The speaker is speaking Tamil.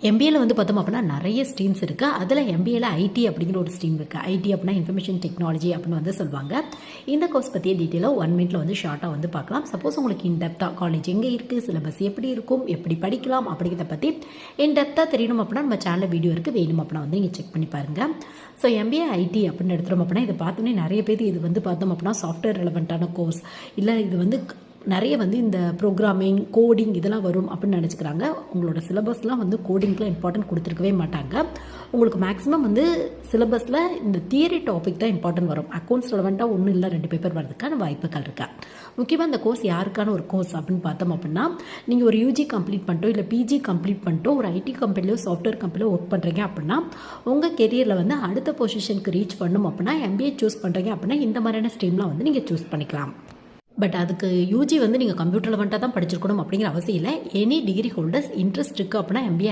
எம்பிஏல வந்து பார்த்தோம் அப்படின்னா நிறைய ஸ்ட்ரீம்ஸ் இருக்குது. அதில் எம்பிஏல ஐடி அப்படிங்கிற ஒரு ஸ்ட்ரீம் இருக்குது. ஐடி அப்படின்னா இன்ஃபர்மேஷன் டெக்னாலஜி அப்படின்னு வந்து சொல்லுவாங்க. இந்த கோர்ஸ் பற்றிய டீட்டெயிலாக 1 மினிட்ல வந்து ஷார்ட்டாக வந்து பார்க்கலாம். சப்போஸ் உங்களுக்கு இன்டெப்த்தாக காலேஜ் எங்கே இருக்குது, சிலபஸ் எப்படி இருக்கும், எப்படி படிக்கலாம் அப்படிங்கிறத பற்றி இன்டெப்த்தாக தெரியணும் அப்படின்னா நம்ம சேனலில் வீடியோ இருக்குது, வேணும் அப்படின்னா வந்து நீங்கள் செக் பண்ணி பாருங்கள். ஸோ எம்பிஏ ஐடி அப்படின்னு எடுத்துகிறோம் அப்படின்னா இதை பார்த்தோன்னே நிறைய பேர் இது வந்து பார்த்தோம் அப்படின்னா சாஃப்ட்வேர் ரெலவெண்ட்டான கோர்ஸ், இல்லை இது வந்து நிறைய வந்து இந்த ப்ரோக்ராமிங் கோடிங் இதெல்லாம் வரும் அப்படின்னு நினச்சிக்கிறாங்க. உங்களோட சிலபஸ்லாம் வந்து கோடிங்க்குலாம் இம்பார்ட்டன்ட் கொடுத்துருக்கவே மாட்டாங்க. உங்களுக்கு மேக்ஸிமம் வந்து சிலபஸில் இந்த தியரி டாபிக் தான் இம்பார்ட்டன்ட் வரும். அக்கௌண்ட்ஸ் ரெலவெண்ட்டாக ஒன்றும் இல்லை 2 பேப்பர் வரதுக்கான வாய்ப்புகள் இருக்கா. முக்கியமாக இந்த கோர்ஸ் யாருக்கான ஒரு கோர்ஸ் அப்படின்னு பார்த்தோம் அப்படின்னா, நீங்கள் ஒரு யூஜி கம்ப்ளீட் பண்ணிட்டோ இல்லை பிஜி கம்ப்ளீட் பண்ணிட்டோ ஒரு ஐடி கம்பெனிலையோ சாஃப்ட்வேர் கம்பெனிலையோ ஒர்க் பண்ணுறீங்க அப்படின்னா உங்கள் கெரியரில் வந்து அடுத்த பொசிஷனுக்கு ரீச் பண்ணணும் அப்படின்னா எம்பிஏ சூஸ் பண்ணுறீங்க அப்படின்னா இந்த மாதிரியான ஸ்ட்ரீம்லாம் வந்து நீங்கள் சூஸ் பண்ணிக்கலாம். பட் அதுக்கு யூஜி வந்து நீங்கள் கம்ப்யூட்டர் ரெலவெண்ட்டாக தான் படிச்சிருக்கணும் அப்படிங்கிற அவசியம் இல்லை. எனி டிகிரி ஹோல்டர்ஸ் இன்ட்ரெஸ்ட் இருக்குது அப்படின்னா எம்பிஏ